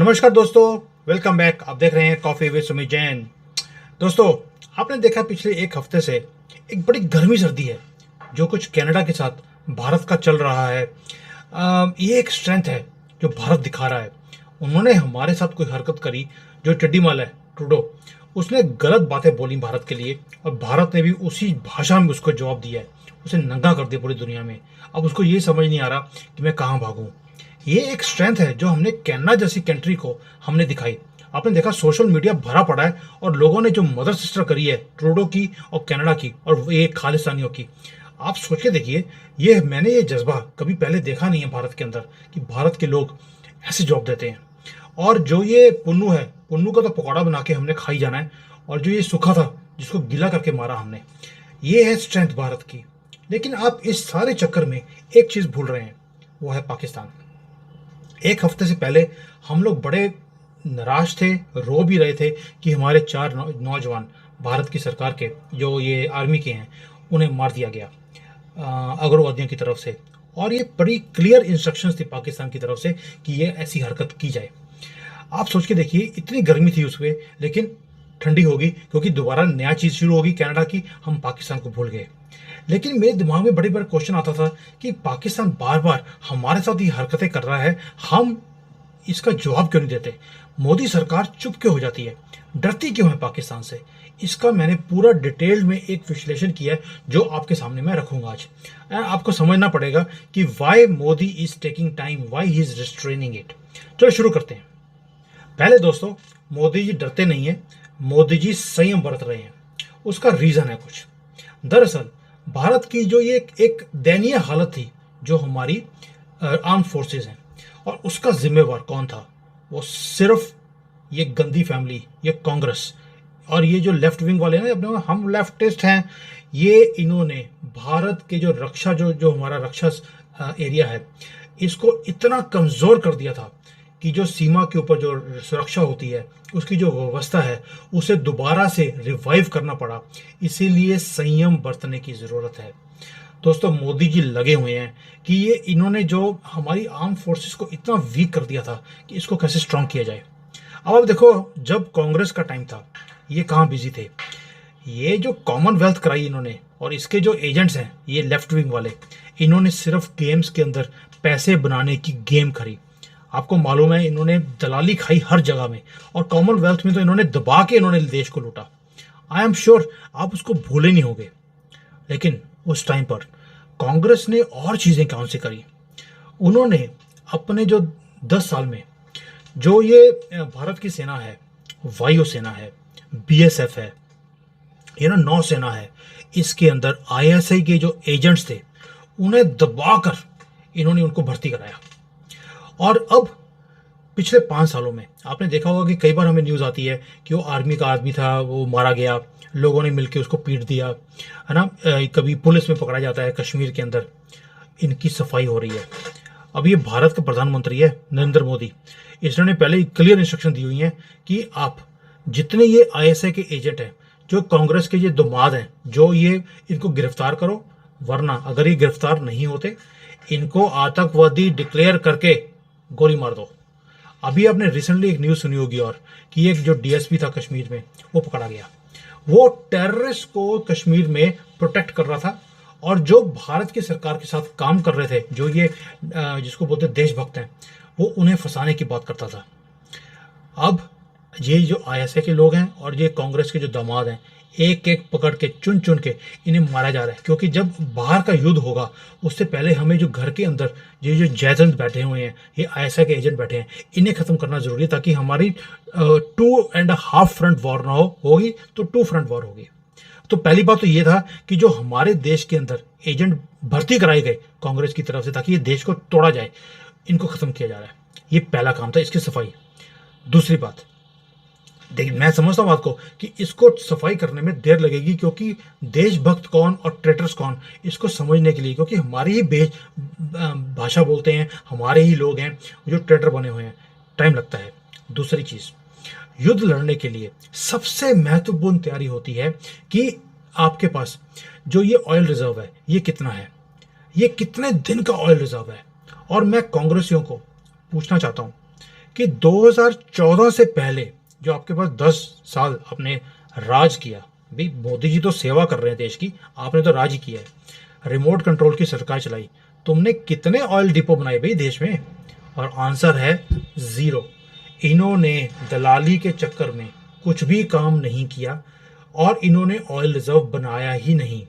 नमस्कार दोस्तों, welcome back. आप देख रहे हैं कॉफी विद सुमित जैन। दोस्तों, आपने देखा पिछले एक हफ्ते से एक बड़ी गर्मी सर्दी है जो कुछ कनाडा के साथ भारत का चल रहा है। ये एक स्ट्रेंथ है जो भारत दिखा रहा है। उन्होंने हमारे साथ कोई हरकत करी जो चड्डी माल है ट्रूडो, उसने गलत बातें बोली भारत के लिए और भारत ने भी उसी भाषा में उसको जवाब दिया है। उसे नंगा कर दिया पूरी दुनिया में। अब उसको ये समझ नहीं आ रहा कि मैं कहाँ भागूं। ये एक स्ट्रेंथ है जो हमने कनाडा जैसी कंट्री को हमने दिखाई। आपने देखा सोशल मीडिया भरा पड़ा है और लोगों ने जो मदर सिस्टर करी है ट्रूडो की और कनाडा की और ये खालिस्तानियों की। आप सोच के देखिए, मैंने ये जज्बा कभी पहले देखा नहीं है भारत के अंदर कि भारत के लोग ऐसे जवाब देते हैं। और जो ये पुन्नू है, पुन्नू का तो पकौड़ा बना के हमने खाई जाना है। और जो ये सूखा था जिसको गीला करके मारा हमने, ये है स्ट्रेंथ भारत की। लेकिन आप इस सारे चक्कर में एक चीज भूल रहे हैं, वो है पाकिस्तान। एक हफ्ते से पहले हम लोग बड़े निराश थे, रो भी रहे थे कि हमारे चार नौजवान भारत की सरकार के जो ये आर्मी के हैं उन्हें मार दिया गया अग्रवादियों की तरफ से। और ये बड़ी क्लियर इंस्ट्रक्शंस थी पाकिस्तान की तरफ से कि ये ऐसी हरकत की जाए। आप सोच के देखिए, इतनी गर्मी थी उसमें, लेकिन ठंडी होगी क्योंकि दोबारा नया चीज़ शुरू होगी कनाडा की। हम पाकिस्तान को भूल गए। लेकिन मेरे दिमाग में बड़े बड़े क्वेश्चन आता था कि पाकिस्तान बार बार हमारे साथ ये हरकतें कर रहा है, हम इसका जवाब क्यों नहीं देते। मोदी सरकार चुप क्यों हो जाती है, डरती क्यों है पाकिस्तान से। इसका मैंने पूरा डिटेल में एक विश्लेषण किया है जो आपके सामने मैं रखूंगा आज। आपको समझना पड़ेगा कि why Modi is taking time, why he is restraining it. चलो शुरू करते हैं। पहले दोस्तों, मोदी जी डरते नहीं है, मोदी जी संयम बरत रहे हैं। उसका रीजन है कुछ। दरअसल भारत की जो ये एक दयनीय हालत थी जो हमारी आर्म फोर्सेस हैं, और उसका जिम्मेवार कौन था, वो सिर्फ ये गंदी फैमिली, ये कांग्रेस और ये जो लेफ्ट विंग वाले हैं अपने हम लेफ्टिस्ट हैं। ये इन्होंने भारत के जो रक्षा जो जो हमारा रक्षा एरिया है, इसको इतना कमज़ोर कर दिया था कि जो सीमा के ऊपर जो सुरक्षा होती है, उसकी जो व्यवस्था है, उसे दोबारा से रिवाइव करना पड़ा। इसीलिए संयम बरतने की ज़रूरत है। दोस्तों, मोदी जी लगे हुए हैं कि ये इन्होंने जो हमारी आर्म फोर्सेस को इतना वीक कर दिया था कि इसको कैसे स्ट्रांग किया जाए। अब आप देखो, जब कांग्रेस का टाइम था, ये कहाँ बिजी थे। ये जो कॉमनवेल्थ कराई इन्होंने और इसके जो एजेंट्स हैं ये लेफ्ट विंग वाले, इन्होंने सिर्फ गेम्स के अंदर पैसे बनाने की गेम खरी। आपको मालूम है, इन्होंने दलाली खाई हर जगह में, और कॉमनवेल्थ में तो इन्होंने दबा के इन्होंने देश को लूटा। आई एम श्योर आप उसको भूले नहीं होंगे। लेकिन उस टाइम पर कांग्रेस ने और चीज़ें कौन सी करी। उन्होंने अपने जो 10 साल में जो ये भारत की सेना है, वायु सेना है, बीएसएफ है, ये ना नौसेना है, इसके अंदर आईएसआई के जो एजेंट्स थे उन्हें दबाकर इन्होंने उनको भर्ती कराया। और अब पिछले 5 सालों में आपने देखा होगा कि कई बार हमें न्यूज़ आती है कि वो आर्मी का आदमी था, वो मारा गया, लोगों ने मिलकर उसको पीट दिया, है ना। कभी पुलिस में पकड़ा जाता है कश्मीर के अंदर। इनकी सफाई हो रही है। अब ये भारत का प्रधानमंत्री है नरेंद्र मोदी, इसने पहले ही क्लियर इंस्ट्रक्शन दी हुई हैं कि आप जितने ये आईएसआई के एजेंट हैं, जो कांग्रेस के ये दामाद हैं, जो ये इनको गिरफ्तार करो, वरना अगर ये गिरफ्तार नहीं होते, इनको आतंकवादी डिक्लेयर करके गोली मार दो। अभी आपने रिसेंटली एक न्यूज़ सुनी होगी और कि एक जो डीएसपी था कश्मीर में, वो पकड़ा गया। वो टेररिस्ट को कश्मीर में प्रोटेक्ट कर रहा था, और जो भारत की सरकार के साथ काम कर रहे थे, जो ये जिसको बोलते देशभक्त हैं, वो उन्हें फंसाने की बात करता था। अब ये जो आईएसआई के लोग हैं और ये कांग्रेस के जो दामाद हैं, एक एक पकड़ के चुन चुन के इन्हें मारा जा रहा है। क्योंकि जब बाहर का युद्ध होगा, उससे पहले हमें जो घर के अंदर ये जो जयदंत बैठे हुए हैं, ये आईएसआई के एजेंट बैठे हैं, इन्हें ख़त्म करना ज़रूरी है, ताकि हमारी 2.5 फ्रंट वॉर ना होगी तो 2 फ्रंट वॉर होगी। तो पहली बात तो ये था कि जो हमारे देश के अंदर एजेंट भर्ती कराए गए कांग्रेस की तरफ से ताकि ये देश को तोड़ा जाए, इनको ख़त्म किया जा रहा है। ये पहला काम था, इसकी सफाई। दूसरी बात, देखिए मैं समझता हूँ बात को कि इसको सफाई करने में देर लगेगी, क्योंकि देशभक्त कौन और ट्रेटर्स कौन, इसको समझने के लिए, क्योंकि हमारी ही भाषा बोलते हैं, हमारे ही लोग हैं जो ट्रेटर बने हुए हैं, टाइम लगता है। दूसरी चीज़, युद्ध लड़ने के लिए सबसे महत्वपूर्ण तैयारी होती है कि आपके पास जो ये ऑयल रिजर्व है, ये कितना है, ये कितने दिन का ऑयल रिजर्व है। और मैं कांग्रेसियों को पूछना चाहता हूँ कि 2014 से पहले जो आपके पास 10 साल आपने राज किया, भाई मोदी जी तो सेवा कर रहे हैं देश की, आपने तो राज ही किया है, रिमोट कंट्रोल की सरकार चलाई, तुमने कितने ऑयल डिपो बनाए भाई देश में? और आंसर है ज़ीरो। इन्होंने दलाली के चक्कर में कुछ भी काम नहीं किया और इन्होंने ऑयल रिजर्व बनाया ही नहीं।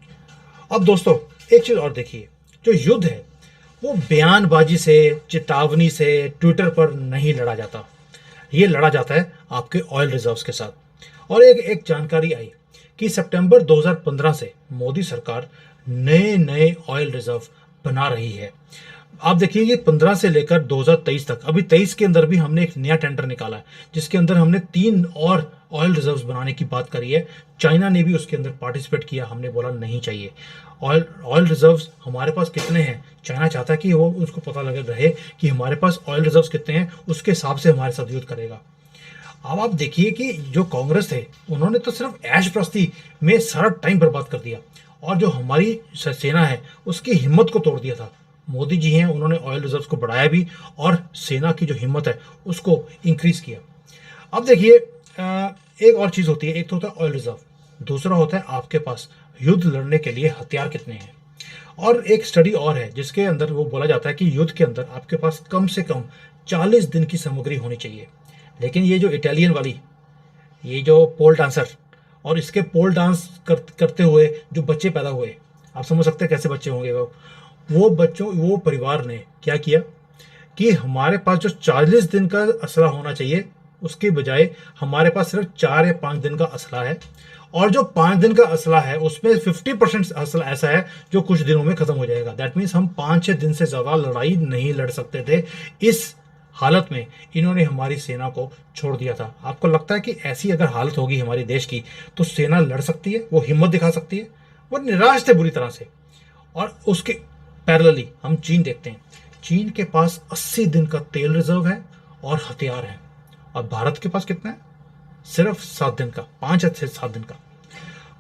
अब दोस्तों एक चीज़ और देखिए, जो युद्ध है वो बयानबाजी से, चेतावनी से, ट्विटर पर नहीं लड़ा जाता, ये लड़ा जाता है आपके ऑयल रिजर्व्स के साथ। और एक एक जानकारी आई कि सितंबर 2015 से मोदी सरकार नए नए ऑयल रिजर्व बना रही है। आप देखिए कि 15 से लेकर 2023 तक, अभी 23 के अंदर भी हमने एक नया टेंडर निकाला है जिसके अंदर हमने 3 और ऑयल रिजर्व्स बनाने की बात करी है। चाइना ने भी उसके अंदर पार्टिसिपेट किया, हमने बोला नहीं चाहिए। ऑयल ऑयल रिजर्व्स हमारे पास कितने हैं, चाइना चाहता है कि वो उसको पता लगे रहे कि हमारे पास ऑयल रिजर्व्स कितने हैं, उसके हिसाब से हमारे साथ युद्ध करेगा। अब आप देखिए कि जो कांग्रेस है उन्होंने तो सिर्फ ऐश प्रस्ती में सारा टाइम बर्बाद कर दिया और जो हमारी सेना है उसकी हिम्मत को तोड़ दिया था। मोदी जी हैं, उन्होंने ऑयल रिजर्व्स को बढ़ाया भी और सेना की जो हिम्मत है उसको इंक्रीज किया। अब देखिए एक और चीज़ होती है, एक तो होता है ऑयल रिजर्व, दूसरा होता है आपके पास युद्ध लड़ने के लिए हथियार कितने हैं। और एक स्टडी और है जिसके अंदर वो बोला जाता है कि युद्ध के अंदर आपके पास कम से कम 40 दिन की सामग्री होनी चाहिए। लेकिन ये जो इटालियन वाली, ये जो पोल डांसर और इसके पोल डांस करते हुए जो बच्चे पैदा हुए, आप समझ सकते हैं कैसे बच्चे होंगे वो परिवार ने क्या किया कि हमारे पास जो 40 दिन का असला होना चाहिए उसके बजाय हमारे पास सिर्फ 4 या 5 दिन का असला है, और जो 5 दिन का असला है उसमें 50% असला ऐसा है जो कुछ दिनों में खत्म हो जाएगा। दैट मीन्स हम 5-6 दिन से ज़्यादा लड़ाई नहीं लड़ सकते थे। इस हालत में इन्होंने हमारी सेना को छोड़ दिया था। आपको लगता है कि ऐसी अगर हालत होगी हमारे देश की तो सेना लड़ सकती है, वो हिम्मत दिखा सकती है? वो निराश थे बुरी तरह से। और उसके पैरेलली हम चीन देखते हैं, चीन के पास 80 दिन का तेल रिजर्व है और हथियार है, और भारत के पास कितना है? सिर्फ 7 दिन का, 5 से 7 दिन का।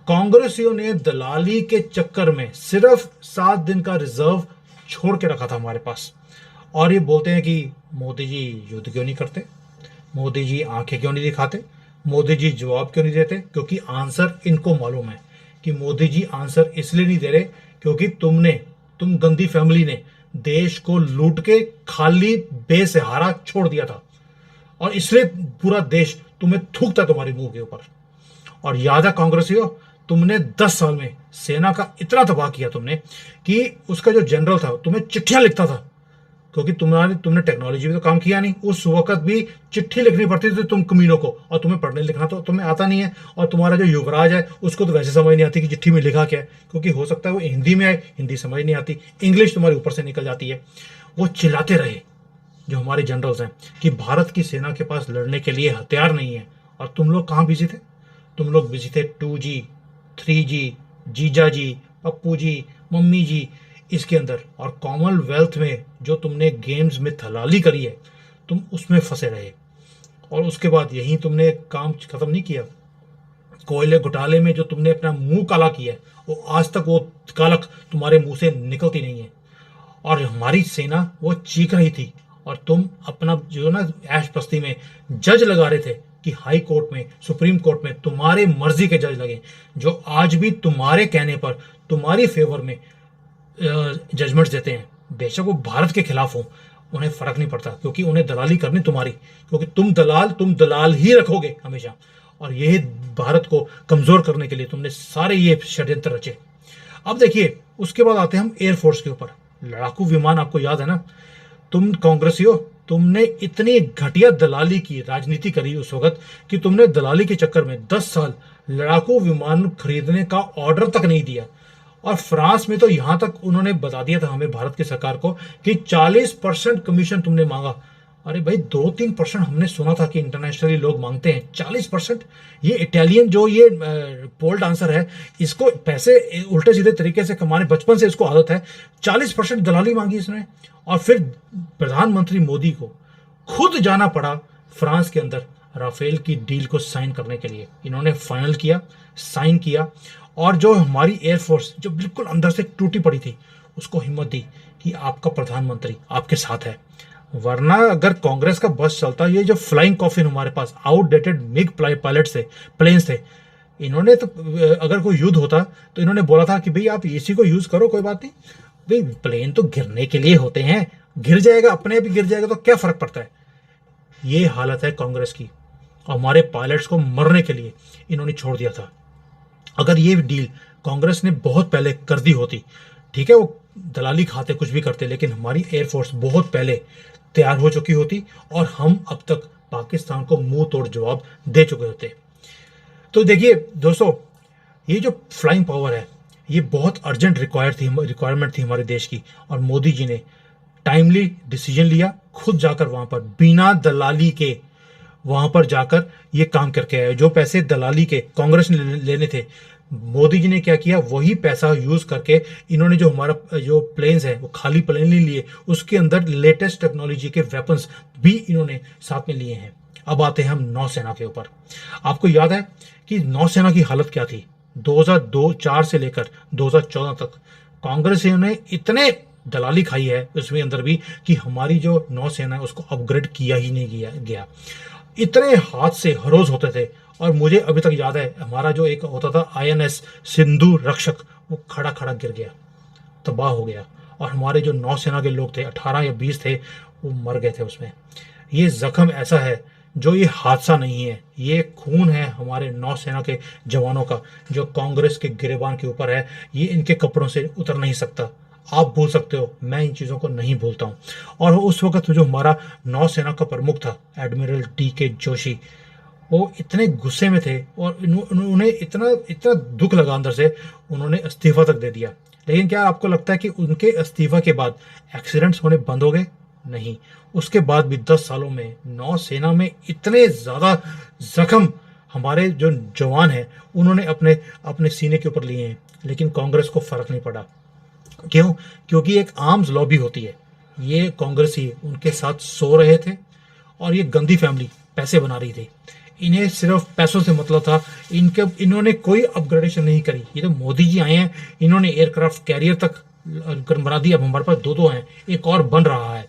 कांग्रेसियों ने दलाली के चक्कर में सिर्फ 7 दिन का रिजर्व छोड़ के रखा था हमारे पास, और ये बोलते हैं कि मोदी जी युद्ध क्यों नहीं करते, मोदी जी आंखें क्यों नहीं दिखाते, मोदी जी जवाब क्यों नहीं देते? क्योंकि आंसर इनको मालूम है कि मोदी जी आंसर इसलिए नहीं दे रहे क्योंकि तुम गंदी फैमिली ने देश को लूट के खाली बेसहारा छोड़ दिया था, और इसलिए पूरा देश तुम्हें थूकता तुम्हारे मुंह के ऊपर। और याद है कांग्रेसियों, तुमने 10 साल में सेना का इतना तबाह किया तुमने कि उसका जो जनरल था तुम्हें चिट्ठियां लिखता था, क्योंकि तुमने टेक्नोलॉजी में तो काम किया नहीं। उस वक्त भी चिट्ठी लिखनी पड़ती थी तुम कमीनों को, और तुम्हें पढ़ने लिखना तो तुम्हें आता नहीं है, और तुम्हारा जो युवराज है उसको तो वैसे समझ नहीं आती कि चिट्ठी में लिखा क्या है, क्योंकि हो सकता है वो हिंदी में आए, हिंदी समझ नहीं आती, इंग्लिश तुम्हारे ऊपर से निकल जाती है। वो चिल्लाते रहे जो हमारे जनरल्स हैं कि भारत की सेना के पास लड़ने के लिए हथियार नहीं है, और तुम लोग कहाँ बिजी थे? तुम लोग बिजी थे 2G 3G, जीजा जी, पप्पू जी, मम्मी जी इसके अंदर, और कॉमनवेल्थ में जो तुमने गेम्स में दलाली करी है तुम उसमें फंसे रहे, और उसके बाद यही तुमने काम खत्म नहीं किया। कोयले घोटाले में जो तुमने अपना मुंह काला किया है वो आज तक वो कालक तुम्हारे मुंह से निकलती नहीं है, और हमारी सेना वो चीख रही थी, और तुम अपना जो ना ऐश प्रस्ती में जज लगा रहे थे कि हाई कोर्ट में, सुप्रीम कोर्ट में तुम्हारे मर्जी के जज लगे, जो आज भी तुम्हारे कहने पर तुम्हारी फेवर में जजमेंट्स देते हैं। बेशक वो भारत के खिलाफ हो, उन्हें फर्क नहीं पड़ता, क्योंकि उन्हें दलाली करनी तुम्हारी, क्योंकि तुम दलाल ही रखोगे हमेशा, और यही भारत को कमजोर करने के लिए तुमने सारे ये षड्यंत्र रचे। अब देखिए उसके बाद आते हैं हम एयरफोर्स के ऊपर। लड़ाकू विमान, आपको याद है ना, तुम कांग्रेसियों, तुमने इतनी घटिया दलाली की राजनीति करी उस वक्त कि तुमने दलाली के चक्कर में 10 साल लड़ाकू विमान खरीदने का ऑर्डर तक नहीं दिया, और फ्रांस में तो यहां तक उन्होंने बता दिया था हमें, भारत की सरकार को, कि 40% कमीशन तुमने मांगा। अरे भाई 2-3% हमने सुना था कि इंटरनेशनली लोग मांगते हैं, 40%? ये इटालियन जो ये पोल डांसर है इसको पैसे उल्टे सीधे तरीके से कमाने, बचपन से इसको आदत है। 40% दलाली मांगी इसने, और फिर प्रधानमंत्री मोदी को खुद जाना पड़ा फ्रांस के अंदर राफेल की डील को साइन करने के लिए। इन्होंने फाइनल किया, साइन किया, और जो हमारी एयरफोर्स जो बिल्कुल अंदर से टूटी पड़ी थी उसको हिम्मत दी कि आपका प्रधानमंत्री आपके साथ है, वरना अगर कांग्रेस का बस चलता, ये जो फ्लाइंग कॉफिन हमारे पास आउटडेटेड मिग पायलट थे, प्लेन्स थे, इन्होंने तो अगर कोई युद्ध होता तो इन्होंने बोला था कि भाई आप इसी को यूज करो, कोई बात नहीं, भाई प्लेन तो गिरने के लिए होते हैं, गिर जाएगा, अपने आप ही गिर जाएगा तो क्या फर्क पड़ता है। ये हालत है कांग्रेस की। हमारे पायलट्स को मरने के लिए इन्होंने छोड़ दिया था। अगर ये डील कांग्रेस ने बहुत पहले कर दी होती, ठीक है, वो दलाली खाते कुछ भी करते, लेकिन हमारी एयरफोर्स बहुत पहले तैयार हो चुकी होती और हम अब तक पाकिस्तान को मुंह तोड़ जवाब दे चुके होते। तो देखिए दोस्तों, ये जो फ्लाइंग पावर है, ये बहुत अर्जेंट रिक्वायरमेंट थी हमारे देश की, और मोदी जी ने टाइमली डिसीजन लिया, खुद जाकर वहां पर बिना दलाली के वहां पर जाकर ये काम करके आए। जो पैसे दलाली के कांग्रेस ने लेने थे, मोदी जी ने क्या किया, वही पैसा यूज करके इन्होंने जो हमारा जो प्लेन्स है वो खाली प्लेन नहीं लिए, उसके अंदर लेटेस्ट टेक्नोलॉजी के वेपन्स भी इन्होंने साथ में लिए हैं। अब आते हैं हम नौसेना के ऊपर। आपको याद है कि नौसेना की हालत क्या थी 2002-4 से लेकर 2014 तक। कांग्रेस ने इतने दलाली खाई है उसमें अंदर भी कि हमारी जो नौसेना है उसको अपग्रेड किया ही नहीं गया। इतने हाथ से हर रोज होते थे, और मुझे अभी तक याद है हमारा जो एक होता था INS सिंधु रक्षक, वो खड़ा खड़ा गिर गया, तबाह हो गया, और हमारे जो नौसेना के लोग थे 18 या 20 थे, वो मर गए थे उसमें। ये जख्म ऐसा है जो ये हादसा नहीं है, ये खून है हमारे नौसेना के जवानों का, जो कांग्रेस के गिरेबान के ऊपर है। ये इनके कपड़ों से उतर नहीं सकता। आप भूल सकते हो, मैं इन चीज़ों को नहीं भूलता हूँ। और उस वक्त जो हमारा नौसेना का प्रमुख था एडमिरल DK जोशी, वो इतने गुस्से में थे और उन्हें इतना इतना दुख लगा अंदर से, उन्होंने इस्तीफा तक दे दिया। लेकिन क्या आपको लगता है कि उनके इस्तीफा के बाद एक्सीडेंट्स होने बंद हो गए? नहीं। उसके बाद भी 10 सालों में नौसेना में इतने ज़्यादा जख्म हमारे जो जवान हैं उन्होंने अपने अपने सीने के ऊपर लिए हैं, लेकिन कांग्रेस को फर्क नहीं पड़ा। क्यों? क्योंकि एक आर्म्स लॉबी होती है, ये कांग्रेसी उनके साथ सो रहे थे, और ये गंदी फैमिली पैसे बना रही थी। इन्हें सिर्फ पैसों से मतलब था। इन्होंने कोई अपग्रेडेशन नहीं करी। ये तो मोदी जी आए हैं, इन्होंने एयरक्राफ्ट कैरियर तक बना दिया। अब हमारे पास दो हैं, एक और बन रहा है।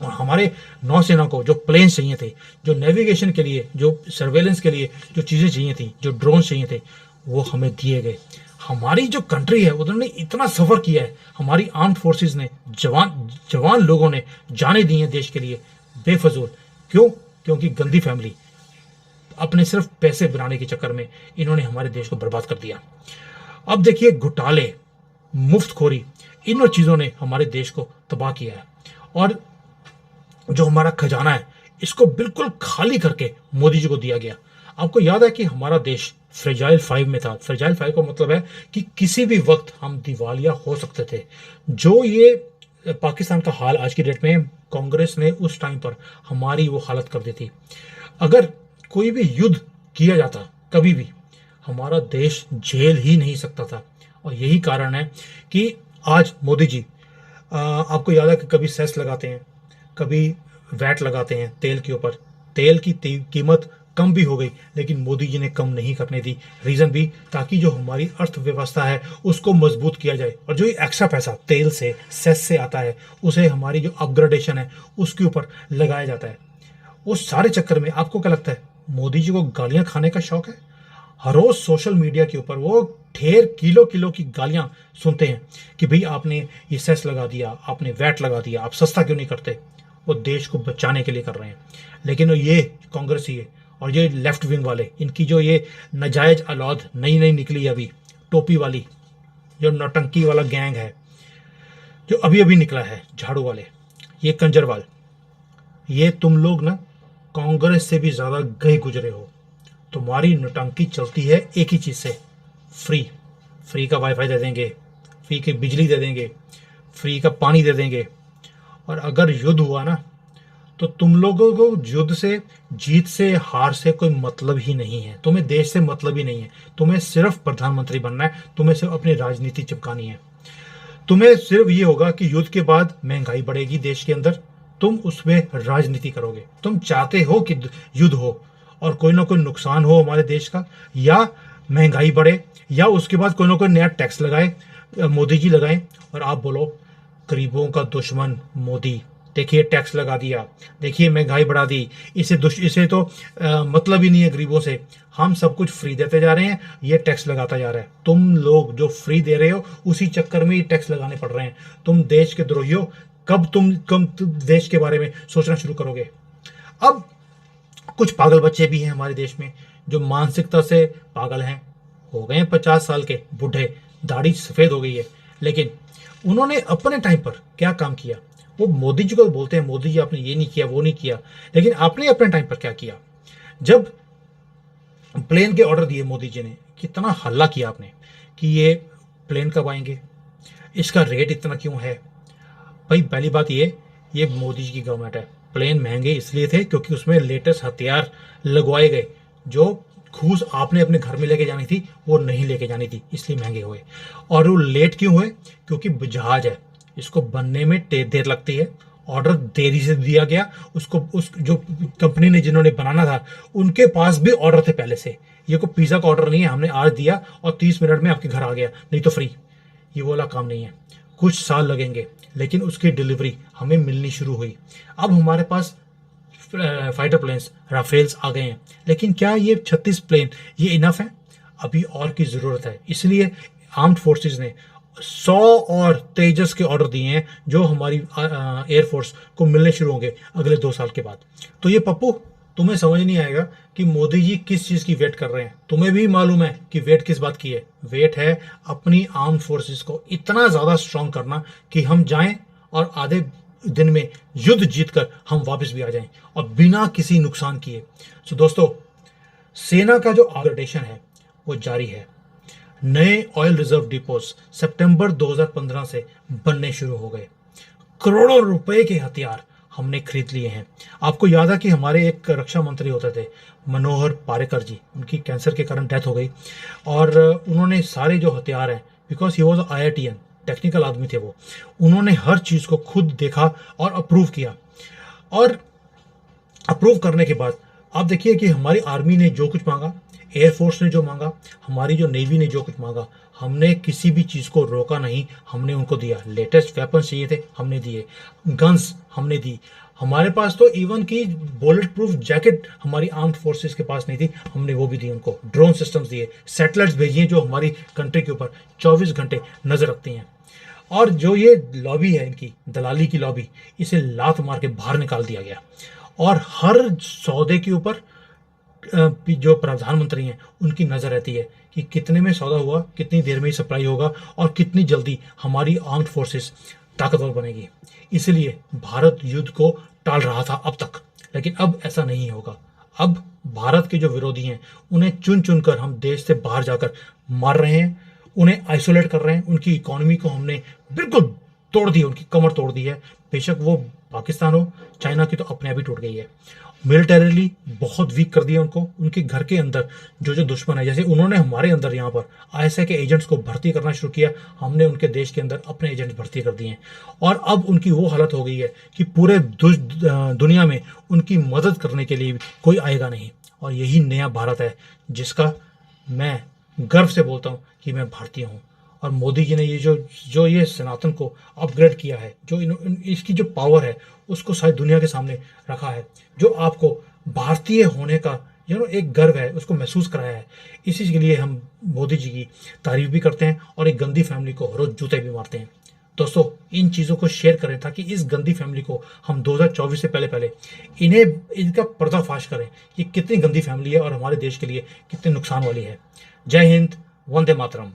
और हमारे नौसेना को जो प्लेन्स चाहिए थे, जो नेविगेशन के लिए, जो सर्वेलेंस के लिए जो चीज़ें चाहिए थी, जो ड्रोन चाहिए थे, वो हमें दिए गए। हमारी जो कंट्री है उन्होंने इतना सफ़र किया है, हमारी आर्म्ड फोर्सेस ने, जवान लोगों ने जाने दी हैं देश के लिए बेफजूल। क्यों? क्योंकि गंदी फैमिली अपने सिर्फ पैसे बनाने के चक्कर में इन्होंने हमारे देश को बर्बाद कर दिया। अब देखिए, घोटाले, मुफ्तखोरी, इन चीज़ों ने हमारे देश को तबाह किया है, और जो हमारा खजाना है इसको बिल्कुल खाली करके मोदी जी को दिया गया। आपको याद है कि हमारा देश फ्रेजाइल 5 में था। फ्रेजाइल 5 का मतलब है कि किसी भी वक्त हम दिवालिया हो सकते थे। जो ये पाकिस्तान का हाल आज की डेट में, कांग्रेस ने उस टाइम पर हमारी वो हालत कर दी थी। अगर कोई भी युद्ध किया जाता कभी भी, हमारा देश झेल ही नहीं सकता था। और यही कारण है कि आज मोदी जी, आपको याद है कि कभी सेस लगाते हैं, कभी वैट लगाते हैं तेल के ऊपर। तेल की कीमत कम भी हो गई, लेकिन मोदी जी ने कम नहीं करने दी। रीज़न भी, ताकि जो हमारी अर्थव्यवस्था है उसको मजबूत किया जाए, और जो ये एक्स्ट्रा पैसा तेल से, सेस से आता है, उसे हमारी जो अपग्रेडेशन है उसके ऊपर लगाया जाता है। उस सारे चक्कर में आपको क्या लगता है, मोदी जी को गालियां खाने का शौक है? हर रोज सोशल मीडिया के ऊपर वो ढेर किलो किलो की गालियां सुनते हैं कि भाई आपने ये सेस लगा दिया, आपने वैट लगा दिया, आप सस्ता क्यों नहीं करते। वो देश को बचाने के लिए कर रहे हैं। लेकिन ये कांग्रेसी है और ये लेफ्ट विंग वाले, इनकी जो ये नाजायज औलाद नई नई निकली अभी, टोपी वाली, जो नौटंकी वाला गैंग है जो अभी अभी निकला है, झाड़ू वाले, ये कंजरवाल, ये तुम लोग ना कांग्रेस से भी ज़्यादा गए गुजरे हो। तुम्हारी नौटंकी चलती है एक ही चीज़ से, फ्री का वाईफाई दे देंगे, फ्री की बिजली दे देंगे, फ्री का पानी दे देंगे। और अगर युद्ध हुआ ना, तो तुम लोगों को युद्ध से, जीत से, हार से कोई मतलब ही नहीं है। तुम्हें देश से मतलब ही नहीं है। तुम्हें सिर्फ प्रधानमंत्री बनना है, तुम्हें सिर्फ अपनी राजनीति चिपकानी है। तुम्हें सिर्फ ये होगा कि युद्ध के बाद महंगाई बढ़ेगी देश के अंदर, तुम उसमें राजनीति करोगे। तुम चाहते हो कि युद्ध हो और कोई ना कोई नुकसान हो हमारे देश का, या महंगाई बढ़े, या उसके बाद कोई ना कोई नया टैक्स लगाए, मोदी जी लगाएं, और आप बोलो गरीबों का दुश्मन मोदी, देखिए टैक्स लगा दिया, देखिए महंगाई बढ़ा दी, इसे तो मतलब ही नहीं है गरीबों से। हम सब कुछ फ्री देते जा रहे हैं, ये टैक्स लगाता जा रहा है। तुम लोग जो फ्री दे रहे हो उसी चक्कर में ये टैक्स लगाने पड़ रहे हैं। तुम देश के द्रोही हो। कब तुम देश के बारे में सोचना शुरू करोगे? अब कुछ पागल बच्चे भी हैं हमारे देश में जो मानसिकता से पागल हैं, हो गए हैं 50 साल के बूढ़े, दाढ़ी सफ़ेद हो गई है। लेकिन उन्होंने अपने टाइम पर क्या काम किया? वो मोदी जी को बोलते हैं मोदी जी आपने ये नहीं किया वो नहीं किया, लेकिन आपने अपने टाइम पर क्या किया? जब प्लेन के ऑर्डर दिए मोदी जी ने, कितना हल्ला किया आपने कि ये प्लेन कब आएंगे, इसका रेट इतना क्यों है? भाई पहली बात ये मोदी जी की गवर्नमेंट है। प्लेन महंगे इसलिए थे क्योंकि उसमें लेटेस्ट हथियार लगवाए गए। जो घूस आपने अपने घर में लेके जानी थी वो नहीं लेके जानी थी, इसलिए महंगे हुए। और वो लेट क्यों हुए? क्योंकि जहाज है, इसको बनने में देर लगती है। ऑर्डर देरी से दिया गया, उसको उस जो कंपनी ने जिन्होंने बनाना था उनके पास भी ऑर्डर थे पहले से। ये कोई पिज़्ज़ा का ऑर्डर नहीं है हमने आज दिया और 30 मिनट में आपके घर आ गया, नहीं तो फ्री। ये वाला काम नहीं है। कुछ साल लगेंगे, लेकिन उसकी डिलीवरी हमें मिलनी शुरू हुई। अब हमारे पास फाइटर प्लेन्स राफेल्स आ गए हैं, लेकिन क्या ये 36 प्लेन ये इनफ है? अभी और की ज़रूरत है। इसलिए आर्म्ड फोर्सेस ने 100 और तेजस के ऑर्डर दिए हैं जो हमारी एयरफोर्स को मिलने शुरू होंगे अगले 2 साल के बाद। तो ये पप्पू, तुम्हें समझ नहीं आएगा कि मोदी जी किस चीज़ की वेट कर रहे हैं। तुम्हें भी मालूम है कि वेट किस बात की है। वेट है अपनी आर्म फोर्सेस को इतना ज़्यादा स्ट्रांग करना कि हम जाएं और आधे दिन में युद्ध जीतकर हम वापस भी आ जाएं और बिना किसी नुकसान किए। सो दोस्तों, सेना का जो अपग्रेडेशन है वो जारी है। नए ऑयल रिजर्व डिपोज सितंबर 2015 से बनने शुरू हो गए। करोड़ों रुपए के हथियार हमने खरीद लिए हैं। आपको याद है कि हमारे एक रक्षा मंत्री होते थे मनोहर पारिकर जी, उनकी कैंसर के कारण डेथ हो गई। और उन्होंने सारे जो हथियार हैं, because he was IITN, technical आदमी थे वो, उन्होंने हर चीज़ को खुद देखा और अप्रूव किया। और अप्रूव करने के बाद आप देखिए कि हमारी आर्मी ने जो कुछ मांगा, एयरफोर्स ने जो मांगा, हमारी जो नेवी ने जो कुछ मांगा, हमने किसी भी चीज़ को रोका नहीं, हमने उनको दिया। लेटेस्ट वेपन्स चाहिए थे, हमने दिए। गन्स हमने दी। हमारे पास तो इवन की बुलेट प्रूफ जैकेट हमारी आर्म्ड फोर्सेस के पास नहीं थी, हमने वो भी दी उनको। ड्रोन सिस्टम्स दिए, सैटेलाइट्स भेजिए जो हमारी कंट्री के ऊपर 24 घंटे नज़र रखती हैं। और जो ये लॉबी है इनकी दलाली की लॉबी, इसे लात मार के बाहर निकाल दिया गया। और हर सौदे के ऊपर जो प्रधानमंत्री हैं उनकी नज़र रहती है कि कितने में सौदा हुआ, कितनी देर में ही सप्लाई होगा और कितनी जल्दी हमारी आर्म्ड फोर्सेस ताकतवर बनेगी। इसलिए भारत युद्ध को टाल रहा था अब तक, लेकिन अब ऐसा नहीं होगा। अब भारत के जो विरोधी हैं उन्हें चुन चुन कर हम देश से बाहर जाकर मार रहे हैं, उन्हें आइसोलेट कर रहे हैं। उनकी इकोनॉमी को हमने बिल्कुल तोड़ दी, उनकी कमर तोड़ दी है। बेशक वो पाकिस्तान हो, चाइना की तो अपने आप ही टूट गई है। मिलिटरीली बहुत वीक कर दिया उनको। उनके घर के अंदर जो जो दुश्मन है, जैसे उन्होंने हमारे अंदर यहाँ पर ISI के एजेंट्स को भर्ती करना शुरू किया, हमने उनके देश के अंदर अपने एजेंट्स भर्ती कर दिए हैं। और अब उनकी वो हालत हो गई है कि पूरे दुनिया में उनकी मदद करने के लिए कोई आएगा नहीं। और यही नया भारत है जिसका मैं गर्व से बोलता हूँ कि मैं भारतीय हूँ। और मोदी जी ने ये जो ये सनातन को अपग्रेड किया है, जो इसकी जो पावर है उसको सारी दुनिया के सामने रखा है, जो आपको भारतीय होने का एक गर्व है उसको महसूस कराया है। इसी के लिए हम मोदी जी की तारीफ भी करते हैं और एक गंदी फैमिली को रोज जूते भी मारते हैं। दोस्तों, इन चीज़ों को शेयर करें ताकि इस गंदी फैमिली को हम 2024 से पहले इनका पर्दाफाश करें कि कितनी गंदी फैमिली है और हमारे देश के लिए कितने नुकसान वाली है। जय हिंद, वंदे मातरम।